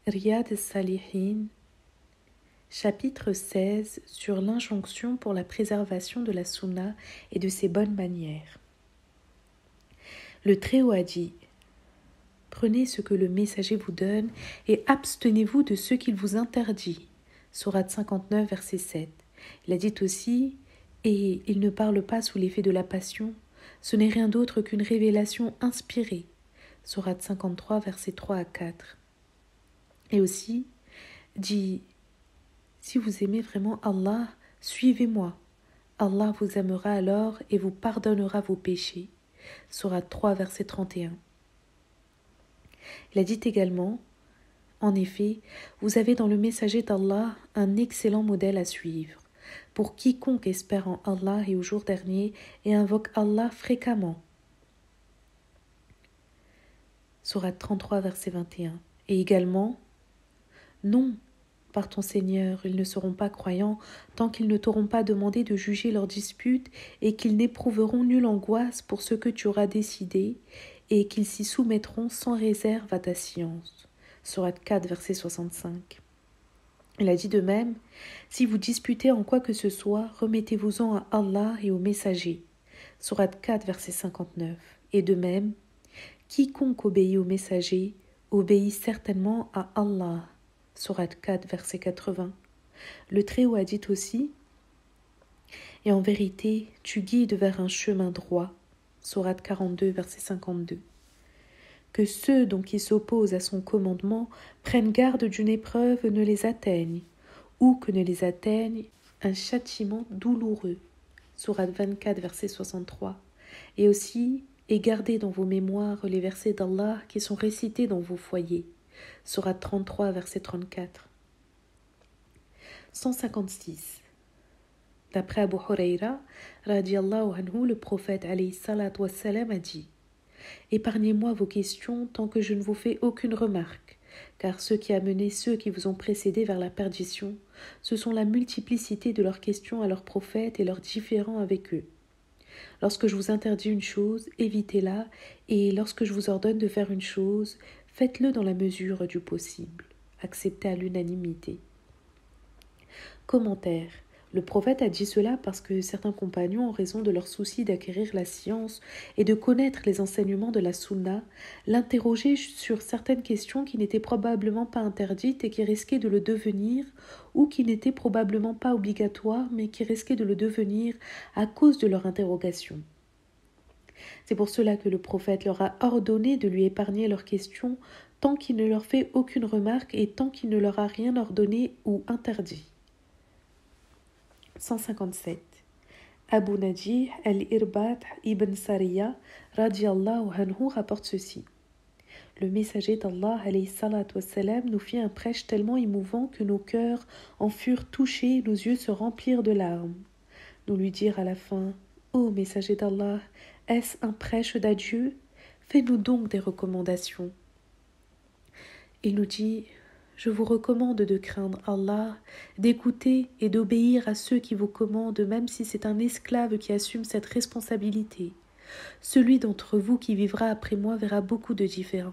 Riyad al-Salihin, chapitre 16 sur l'injonction pour la préservation de la sunna et de ses bonnes manières. Le Très-Haut a dit: prenez ce que le messager vous donne et abstenez-vous de ce qu'il vous interdit. Sourate 59, verset 7. Il a dit aussi: et il ne parle pas sous l'effet de la passion, ce n'est rien d'autre qu'une révélation inspirée. Sourate 53, versets 3 à 4. Et aussi, dit: si vous aimez vraiment Allah, suivez-moi. Allah vous aimera alors et vous pardonnera vos péchés. Sourate 3, verset 31. Il a dit également: en effet, vous avez dans le messager d'Allah un excellent modèle à suivre pour quiconque espère en Allah et au jour dernier et invoque Allah fréquemment. Sourate 33, verset 21. Et également: non, par ton Seigneur, ils ne seront pas croyants tant qu'ils ne t'auront pas demandé de juger leurs disputes et qu'ils n'éprouveront nulle angoisse pour ce que tu auras décidé et qu'ils s'y soumettront sans réserve à ta science. Sourate 4, verset 65. Il a dit de même: si vous disputez en quoi que ce soit, remettez-vous-en à Allah et au messager. Sourate 4, verset 59. Et de même: quiconque obéit au messager obéit certainement à Allah. Sourate 4, verset 80. Le Très-Haut a dit aussi: et en vérité, tu guides vers un chemin droit. Sourate 42, verset 52. Que ceux dont qui s'opposent à son commandement prennent garde d'une épreuve ne les atteigne, ou que ne les atteigne un châtiment douloureux. Sourate 24, verset 63. Et aussi, et gardez dans vos mémoires les versets d'Allah qui sont récités dans vos foyers. Sourate 33, verset 34. 156. D'après Abu Huraira, radiallahu anhu, le prophète alayhi salatu wassalam a dit: épargnez-moi vos questions tant que je ne vous fais aucune remarque, car ce qui a mené ceux qui vous ont précédés vers la perdition, ce sont la multiplicité de leurs questions à leurs prophètes et leurs différends avec eux. Lorsque je vous interdis une chose, évitez-la, et lorsque je vous ordonne de faire une chose, faites-le dans la mesure du possible. Acceptez à l'unanimité. Commentaire. Le prophète a dit cela parce que certains compagnons, en raison de leur souci d'acquérir la science et de connaître les enseignements de la sunna, l'interrogeaient sur certaines questions qui n'étaient probablement pas interdites et qui risquaient de le devenir, ou qui n'étaient probablement pas obligatoires mais qui risquaient de le devenir à cause de leur interrogation. C'est pour cela que le prophète leur a ordonné de lui épargner leurs questions tant qu'il ne leur fait aucune remarque et tant qu'il ne leur a rien ordonné ou interdit. 157. Abu Najih al-Irbad ibn Sariya radiallahu anhu rapporte ceci: le messager d'Allah alayhi salatu wassalam nous fit un prêche tellement émouvant que nos cœurs en furent touchés et nos yeux se remplirent de larmes. Nous lui dirent à la fin: ô messager d'Allah, est-ce un prêche d'adieu? Fais-nous donc des recommandations. Il nous dit: je vous recommande de craindre Allah, d'écouter et d'obéir à ceux qui vous commandent, même si c'est un esclave qui assume cette responsabilité. Celui d'entre vous qui vivra après moi verra beaucoup de différents.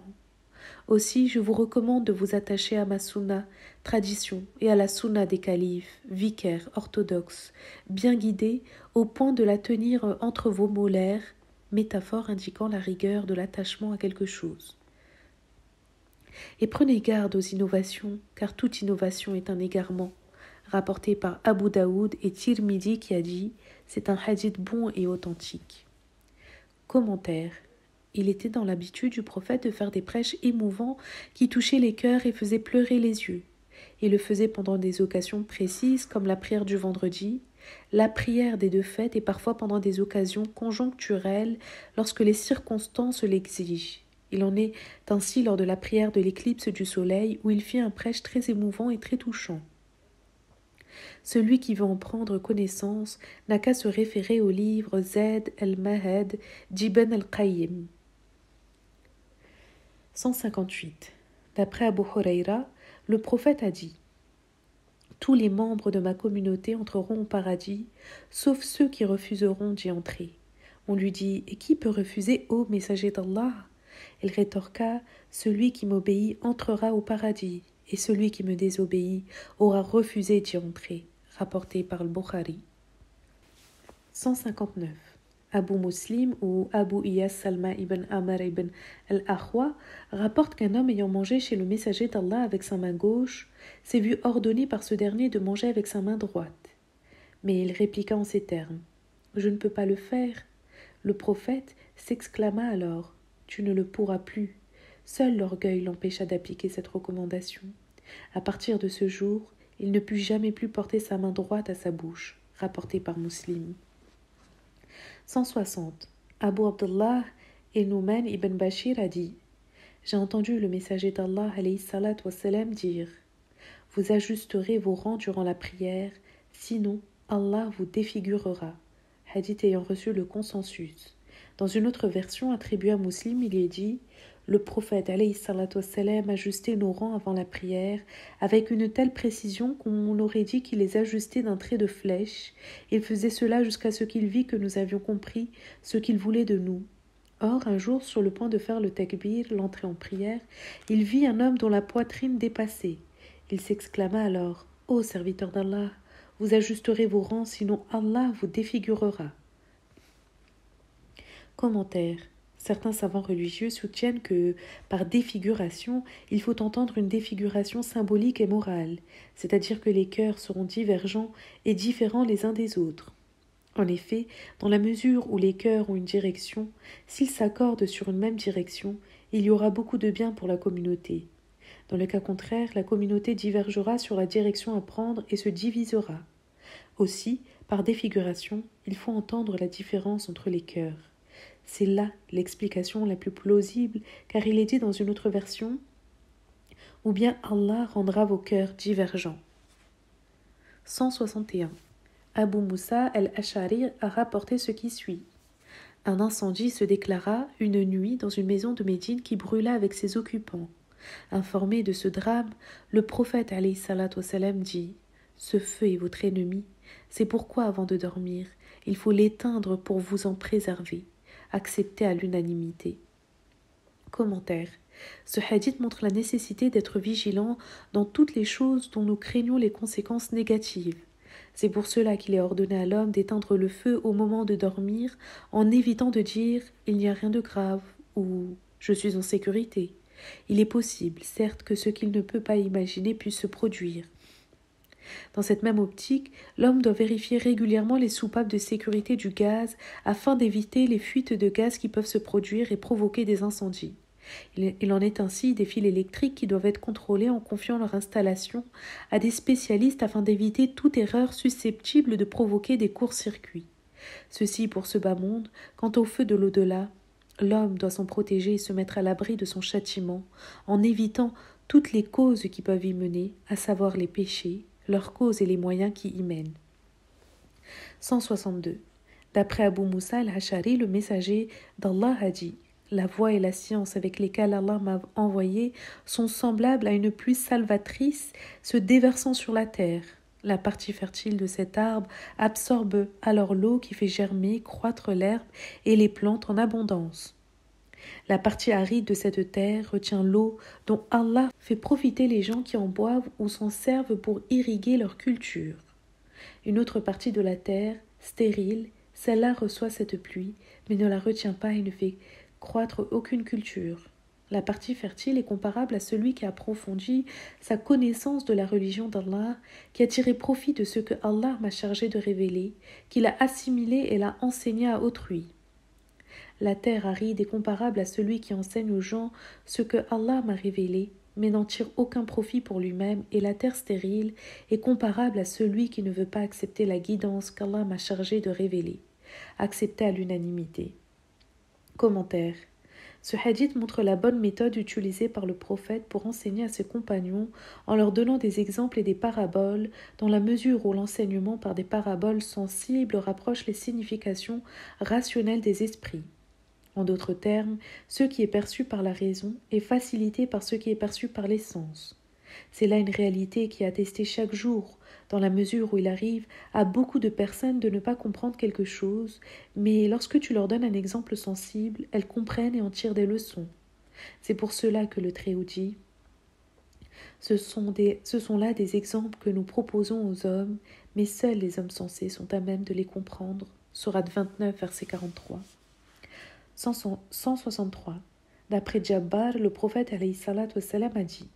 Aussi, je vous recommande de vous attacher à ma sunna, tradition, et à la sunna des califes, vicaires, orthodoxes, bien guidés, au point de la tenir entre vos molaires, métaphore indiquant la rigueur de l'attachement à quelque chose. Et prenez garde aux innovations, car toute innovation est un égarement. Rapporté par Abu Daoud et Tirmidhi qui a dit: c'est un hadith bon et authentique. Commentaire. Il était dans l'habitude du prophète de faire des prêches émouvants qui touchaient les cœurs et faisaient pleurer les yeux. Il le faisait pendant des occasions précises comme la prière du vendredi, la prière des deux fêtes et parfois pendant des occasions conjoncturelles lorsque les circonstances l'exigent. Il en est ainsi lors de la prière de l'éclipse du soleil où il fit un prêche très émouvant et très touchant. Celui qui veut en prendre connaissance n'a qu'à se référer au livre Zayd al-Ma'ad d'Ibn al-Qayyim. 158. D'après Abu Huraira, le prophète a dit: tous les membres de ma communauté entreront au paradis, sauf ceux qui refuseront d'y entrer. On lui dit: et qui peut refuser, ô messager d'Allah? Il rétorqua: celui qui m'obéit entrera au paradis, et celui qui me désobéit aura refusé d'y entrer. Rapporté par le Bukhari. 159. Abu Muslim ou Abu Iyas Salma ibn Amr ibn al-Akhwa rapporte qu'un homme ayant mangé chez le messager d'Allah avec sa main gauche s'est vu ordonné par ce dernier de manger avec sa main droite. Mais il répliqua en ces termes: « Je ne peux pas le faire. » Le prophète s'exclama alors: « Tu ne le pourras plus. » Seul l'orgueil l'empêcha d'appliquer cette recommandation. À partir de ce jour, il ne put jamais plus porter sa main droite à sa bouche. Rapporté par Muslim. 160. Abu Abdullah Nu'man ibn Bashir a dit: J'ai entendu le messager d'Allah alayhi salat wa salam dire: Vous ajusterez vos rangs durant la prière, sinon Allah vous défigurera. Hadith ayant reçu le consensus. Dans une autre version attribuée à Muslim, il est dit: Le prophète alayhi salat wa salam ajustait nos rangs avant la prière avec une telle précision qu'on aurait dit qu'il les ajustait d'un trait de flèche. Il faisait cela jusqu'à ce qu'il vit que nous avions compris ce qu'il voulait de nous. Or, un jour, sur le point de faire le takbir, l'entrée en prière, il vit un homme dont la poitrine dépassait. Il s'exclama alors: Ô serviteur d'Allah, vous ajusterez vos rangs, sinon Allah vous défigurera. Commentaire. Certains savants religieux soutiennent que, par défiguration, il faut entendre une défiguration symbolique et morale, c'est-à-dire que les cœurs seront divergents et différents les uns des autres. En effet, dans la mesure où les cœurs ont une direction, s'ils s'accordent sur une même direction, il y aura beaucoup de bien pour la communauté. Dans le cas contraire, la communauté divergera sur la direction à prendre et se divisera. Aussi, par défiguration, il faut entendre la différence entre les cœurs. C'est là l'explication la plus plausible, car il est dit dans une autre version: ou bien Allah rendra vos cœurs divergents. 161. Abu Musa al-Ash'ari a rapporté ce qui suit. Un incendie se déclara une nuit dans une maison de Médine qui brûla avec ses occupants. Informé de ce drame, le prophète alayhi salat wa salam dit: Ce feu est votre ennemi, c'est pourquoi avant de dormir, il faut l'éteindre pour vous en préserver. Accepté à l'unanimité. Commentaire. Ce hadith montre la nécessité d'être vigilant dans toutes les choses dont nous craignons les conséquences négatives. C'est pour cela qu'il est ordonné à l'homme d'éteindre le feu au moment de dormir, en évitant de dire « il n'y a rien de grave » ou « je suis en sécurité ». Il est possible, certes, que ce qu'il ne peut pas imaginer puisse se produire. Dans cette même optique, l'homme doit vérifier régulièrement les soupapes de sécurité du gaz afin d'éviter les fuites de gaz qui peuvent se produire et provoquer des incendies. Il en est ainsi des fils électriques qui doivent être contrôlés en confiant leur installation à des spécialistes afin d'éviter toute erreur susceptible de provoquer des courts-circuits. Ceci pour ce bas monde. Quant au feu de l'au-delà, l'homme doit s'en protéger et se mettre à l'abri de son châtiment en évitant toutes les causes qui peuvent y mener, à savoir les péchés, leurs causes et les moyens qui y mènent. 162. D'après Abu Musa al-Ash'ari, le messager d'Allah a dit: La voie et la science avec lesquelles Allah m'a envoyé sont semblables à une pluie salvatrice se déversant sur la terre. La partie fertile de cet arbre absorbe alors l'eau qui fait germer, croître l'herbe et les plantes en abondance. La partie aride de cette terre retient l'eau dont Allah fait profiter les gens qui en boivent ou s'en servent pour irriguer leur culture. Une autre partie de la terre, stérile, celle-là reçoit cette pluie, mais ne la retient pas et ne fait croître aucune culture. La partie fertile est comparable à celui qui a approfondi sa connaissance de la religion d'Allah, qui a tiré profit de ce que Allah m'a chargé de révéler, qui l'a assimilé et l'a enseigné à autrui. La terre aride est comparable à celui qui enseigne aux gens ce que Allah m'a révélé, mais n'en tire aucun profit pour lui-même, et la terre stérile est comparable à celui qui ne veut pas accepter la guidance qu'Allah m'a chargé de révéler. Accepté à l'unanimité. Commentaire. Ce hadith montre la bonne méthode utilisée par le prophète pour enseigner à ses compagnons en leur donnant des exemples et des paraboles, dans la mesure où l'enseignement par des paraboles sensibles rapproche les significations rationnelles des esprits. En d'autres termes, ce qui est perçu par la raison est facilité par ce qui est perçu par les sens. C'est là une réalité qui est attestée chaque jour, dans la mesure où il arrive à beaucoup de personnes de ne pas comprendre quelque chose, mais lorsque tu leur donnes un exemple sensible, elles comprennent et en tirent des leçons. C'est pour cela que le Très-Haut dit: Ce sont là des exemples que nous proposons aux hommes, mais seuls les hommes sensés sont à même de les comprendre. Sourate 29, verset 43. 163. D'après Jabbar, le prophète alayhi salat wassalam a dit: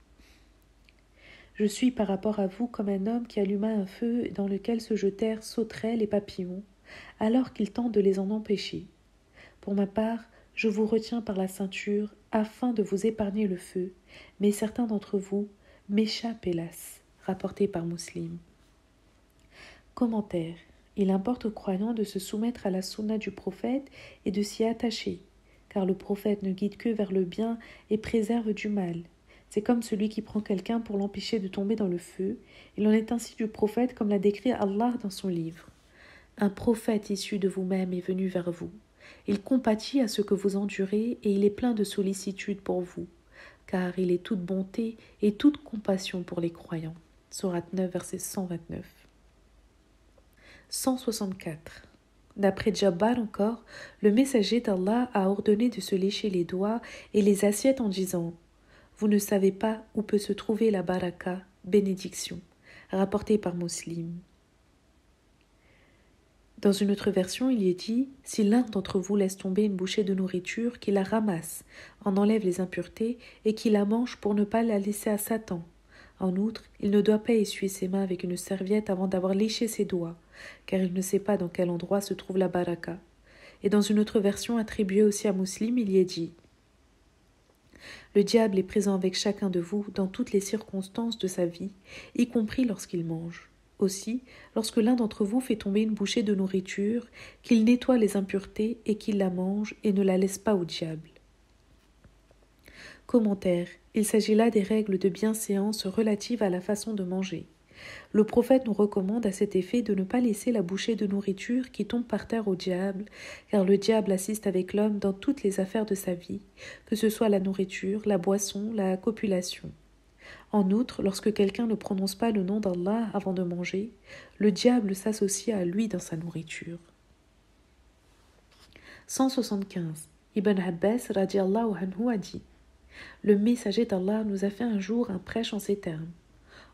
Je suis par rapport à vous comme un homme qui alluma un feu dans lequel se jetèrent sauterelles et papillons, alors qu'il tente de les en empêcher. Pour ma part, je vous retiens par la ceinture afin de vous épargner le feu, mais certains d'entre vous m'échappent hélas. Rapporté par Muslim. Commentaire. Il importe aux croyants de se soumettre à la sunna du prophète et de s'y attacher, car le prophète ne guide que vers le bien et préserve du mal. C'est comme celui qui prend quelqu'un pour l'empêcher de tomber dans le feu. Il en est ainsi du prophète comme l'a décrit Allah dans son livre. Un prophète issu de vous-même est venu vers vous. Il compatit à ce que vous endurez et il est plein de sollicitude pour vous, car il est toute bonté et toute compassion pour les croyants. Sourate 9, verset 129. 164. D'après Jabbar encore, le messager d'Allah a ordonné de se lécher les doigts et les assiettes en disant: Vous ne savez pas où peut se trouver la baraka, bénédiction, rapporté par Muslim. Dans une autre version, il y est dit: Si l'un d'entre vous laisse tomber une bouchée de nourriture, qu'il la ramasse, en enlève les impuretés et qu'il la mange pour ne pas la laisser à Satan. En outre, il ne doit pas essuyer ses mains avec une serviette avant d'avoir léché ses doigts, car il ne sait pas dans quel endroit se trouve la baraka. Et dans une autre version attribuée aussi à Muslim, il y est dit: Le diable est présent avec chacun de vous dans toutes les circonstances de sa vie, y compris lorsqu'il mange. Aussi, lorsque l'un d'entre vous fait tomber une bouchée de nourriture, qu'il nettoie les impuretés et qu'il la mange et ne la laisse pas au diable. Commentaire. Il s'agit là des règles de bienséance relatives à la façon de manger. Le prophète nous recommande à cet effet de ne pas laisser la bouchée de nourriture qui tombe par terre au diable, car le diable assiste avec l'homme dans toutes les affaires de sa vie, que ce soit la nourriture, la boisson, la copulation. En outre, lorsque quelqu'un ne prononce pas le nom d'Allah avant de manger, le diable s'associe à lui dans sa nourriture. 175. Ibn Abbas radiallahu anhu a dit: Le messager d'Allah nous a fait un jour un prêche en ces termes: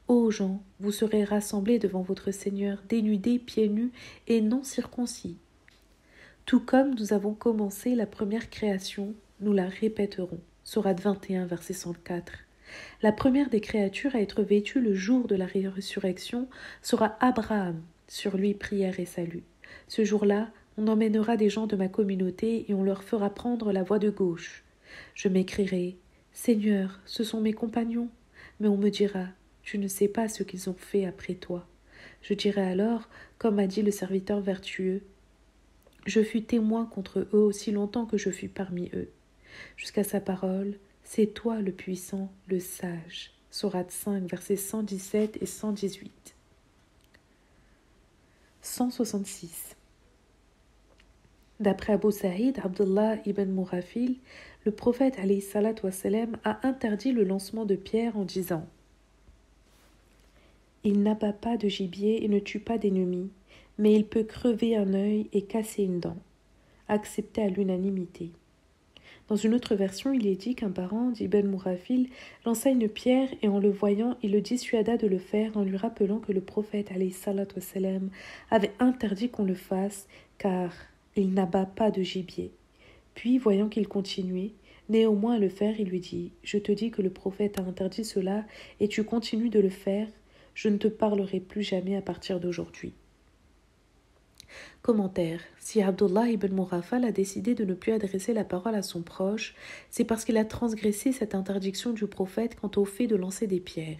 Ô gens, vous serez rassemblés devant votre Seigneur dénudés, pieds nus et non circoncis. Tout comme nous avons commencé la première création, nous la répéterons. Sourate 21, verset 104. La première des créatures à être vêtue le jour de la résurrection sera Abraham, sur lui prière et salut. Ce jour-là, on emmènera des gens de ma communauté et on leur fera prendre la voie de gauche. Je m'écrierai: Seigneur, ce sont mes compagnons. Mais on me dira: Tu ne sais pas ce qu'ils ont fait après toi. Je dirai alors, comme a dit le serviteur vertueux: Je fus témoin contre eux aussi longtemps que je fus parmi eux. Jusqu'à sa parole: C'est toi le puissant, le sage. Sourate 5, versets 117 et 118. 166. D'après Abu Saïd, Abdullah ibn Murafil, le prophète alayhi salat wassalam a interdit le lancement de pierres en disant: Il n'abat pas de gibier et ne tue pas d'ennemis, mais il peut crever un œil et casser une dent. Accepté à l'unanimité. Dans une autre version, il est dit qu'un parent d'Ibn Murafil lança une pierre et en le voyant, il le dissuada de le faire en lui rappelant que le prophète alayhi salat wassalam avait interdit qu'on le fasse, car il n'abat pas de gibier. Puis, voyant qu'il continuait, néanmoins à le faire, il lui dit: Je te dis que le prophète a interdit cela et tu continues de le faire, je ne te parlerai plus jamais à partir d'aujourd'hui. Commentaire. Si Abdullah ibn Murafal a décidé de ne plus adresser la parole à son proche, c'est parce qu'il a transgressé cette interdiction du prophète quant au fait de lancer des pierres.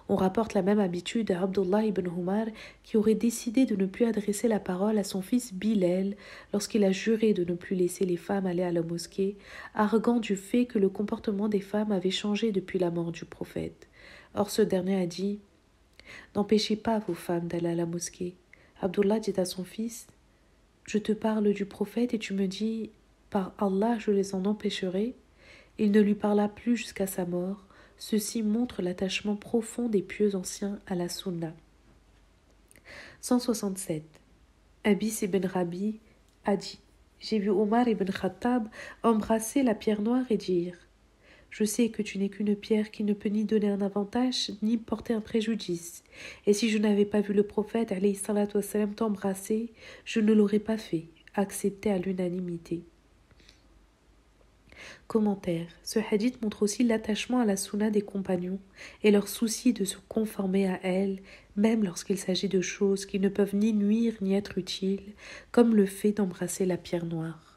On rapporte la même habitude à Abdullah ibn Umar qui aurait décidé de ne plus adresser la parole à son fils Bilal lorsqu'il a juré de ne plus laisser les femmes aller à la mosquée, arguant du fait que le comportement des femmes avait changé depuis la mort du prophète. Or ce dernier a dit: N'empêchez pas vos femmes d'aller à la mosquée. Abdullah dit à son fils: Je te parle du prophète et tu me dis: Par Allah, je les en empêcherai. Il ne lui parla plus jusqu'à sa mort. Ceci montre l'attachement profond des pieux anciens à la sunna. 167. Abis ibn Rabi a dit: J'ai vu Omar ibn Khattab embrasser la pierre noire et dire: Je sais que tu n'es qu'une pierre qui ne peut ni donner un avantage, ni porter un préjudice. Et si je n'avais pas vu le prophète, alayhi salatu wassalam, t'embrasser, je ne l'aurais pas fait, accepté à l'unanimité. Commentaire. Ce hadith montre aussi l'attachement à la sunna des compagnons et leur souci de se conformer à elle, même lorsqu'il s'agit de choses qui ne peuvent ni nuire ni être utiles, comme le fait d'embrasser la pierre noire.